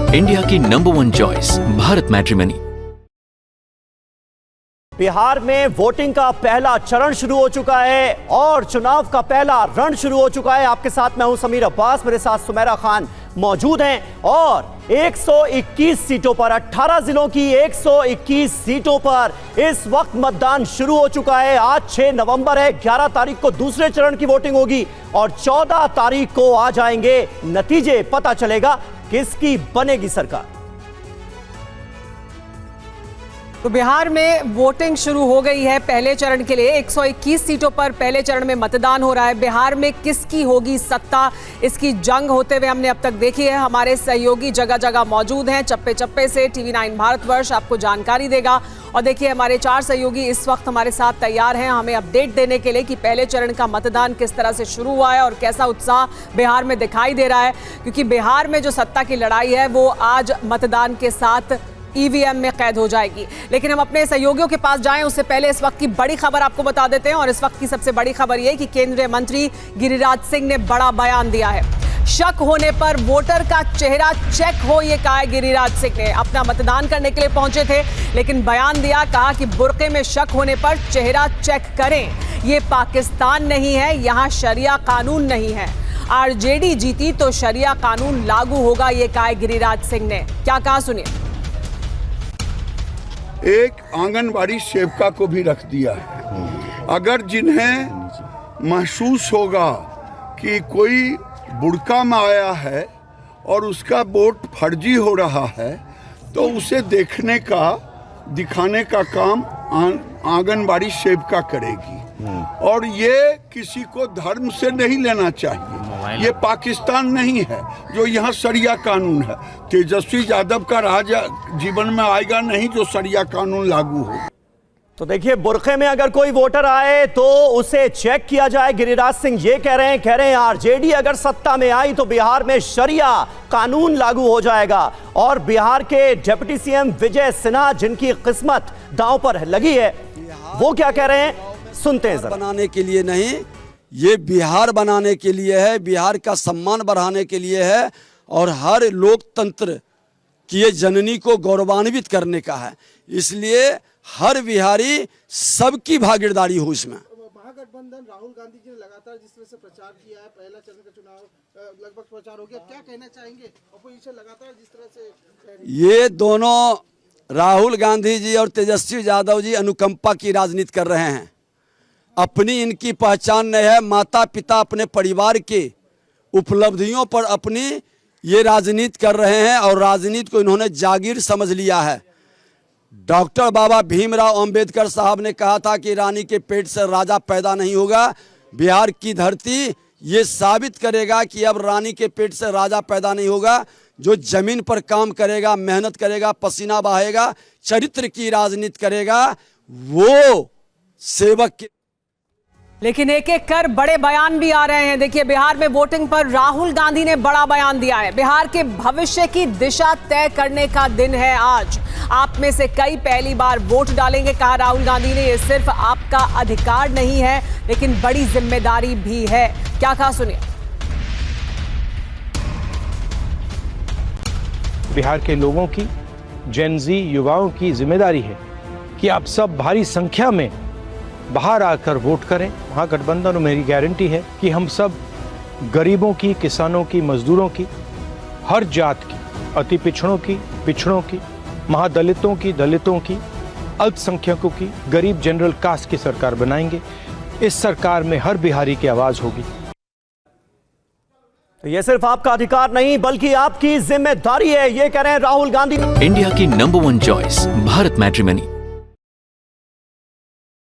India की number 1 choice Bharat matrimony. Bihar में voting का पहला चरण शुरू हो चुका है और चुनाव का पहला रण शुरू हो चुका है। आपके साथ मैं हूं समीर अब्बास, मेरे साथ सुमेरा खान मौजूद हैं और 121 सीटों पर 18 जिलों की 121 सीटों पर इस वक्त मतदान शुरू हो चुका है। आज 6 नवंबर है, 11 तारीख को दूसरे चरण की वोटिंग होगी और 14 तारीख को आ जाएंगे नतीजे। पता चलेगा किसकी बनेगी सरकार। तो बिहार में वोटिंग शुरू हो गई है पहले चरण के लिए। 121 सीटों पर पहले चरण में मतदान हो रहा है। बिहार में किसकी होगी सत्ता, इसकी जंग होते हुए हमने अब तक देखी है। हमारे सहयोगी जगह जगह मौजूद हैं, चप्पे चप्पे से TV9 भारतवर्ष आपको जानकारी देगा। और देखिए हमारे 4 सहयोगी इस वक्त हमारे साथ तैयार हैं हमें अपडेट देने के लिए कि पहले चरण का मतदान किस तरह से शुरू हुआ है और कैसा उत्साह बिहार में दिखाई दे रहा है। क्योंकि बिहार में जो सत्ता की लड़ाई है वो आज मतदान के साथ EVM में कैद हो जाएगी। लेकिन हम अपने सहयोगियों के पास जाएं उससे पहले इस वक्त की बड़ी खबर आपको बता देते हैं। और इस वक्त की सबसे बड़ी खबर यह कि केंद्रीय मंत्री गिरिराज सिंह ने बड़ा बयान दिया है। शक होने पर वोटर का चेहरा चेक हो, ये कहा है गिरिराज सिंह ने। अपना मतदान करने के लिए पहुंचे थे लेकिन बयान दिया, कहा कि बुर्के में शक होने पर चेहरा चेक करें। ये पाकिस्तान नहीं है, यहाँ शरिया कानून नहीं है। RJD जीती तो शरिया कानून लागू होगा, ये कहा है गिरिराज सिंह ने। क्या कहा सुनिए। एक आंगनबाड़ी सेविका को भी रख दिया है। अगर जिन्हें महसूस होगा कि कोई बुर्का में आया है और उसका वोट फर्जी हो रहा है तो उसे दिखाने का काम आंगनबाड़ी सेविका करेगी। और ये किसी को धर्म से नहीं लेना चाहिए। ये पाकिस्तान नहीं है जो यहाँ शरिया कानून है। तेजस्वी यादव का राज जीवन में आएगा नहीं जो शरिया कानून लागू हो। तो देखिए बुर्के में अगर कोई वोटर आए तो उसे चेक किया जाए। गिरिराज सिंह ये कह रहे हैं RJD अगर सत्ता में आई तो बिहार में शरिया कानून लागू हो जाएगा। और बिहार के डिप्टी CM विजय सिन्हा जिनकी किस्मत दांव पर लगी है वो क्या कह रहे हैं, सुनते हैं जरा। बनाने के लिए नहीं, ये बिहार बनाने के लिए है, बिहार का सम्मान बढ़ाने के लिए है और हर लोकतंत्र की ये जननी को गौरवान्वित करने का है। इसलिए हर बिहारी सबकी भागीदारी हो इसमें। महागठबंधन राहुल गांधी जी ने लगातार जिस तरह से प्रचार किया है, पहला चरण का चुनाव लगभग प्रचार हो गया, क्या कहना चाहेंगे? अपोजिशन लगातार जिस तरह से ये दोनों राहुल गांधी जी और तेजस्वी यादव जी अनुकंपा की राजनीति कर रहे हैं। अपनी इनकी पहचान नहीं है। माता पिता अपने परिवार के उपलब्धियों पर अपनी ये राजनीति कर रहे हैं और राजनीति को इन्होंने जागीर समझ लिया है। डॉक्टर बाबा भीमराव अंबेडकर साहब ने कहा था कि रानी के पेट से राजा पैदा नहीं होगा। बिहार की धरती ये साबित करेगा कि अब रानी के पेट से राजा पैदा नहीं होगा। जो जमीन पर काम करेगा, मेहनत करेगा, पसीना बहाएगा, चरित्र की राजनीति करेगा, वो सेवक के। लेकिन एक एक कर बड़े बयान भी आ रहे हैं। देखिए बिहार में वोटिंग पर राहुल गांधी ने बड़ा बयान दिया है। बिहार के भविष्य की दिशा तय करने का दिन है आज। आप में से कई पहली बार वोट डालेंगे, कहा राहुल गांधी ने। ये सिर्फ आपका अधिकार नहीं है लेकिन बड़ी जिम्मेदारी भी है। क्या कहा सुनिए। बिहार के लोगों की, जेन ज़ी युवाओं की जिम्मेदारी है कि आप सब भारी संख्या में बाहर आकर वोट करें। महागठबंधन और मेरी गारंटी है कि हम सब गरीबों की, किसानों की, मजदूरों की, हर जात की, अति पिछड़ों की, पिछड़ों की, महादलितों की, दलितों की, अल्पसंख्यकों की, गरीब जनरल कास्ट की सरकार बनाएंगे। इस सरकार में हर बिहारी की आवाज होगी। तो ये सिर्फ आपका अधिकार नहीं बल्कि आपकी जिम्मेदारी है, ये कह रहे हैं राहुल गांधी। इंडिया की नंबर 1 चॉइस भारत मैट्रिमनी।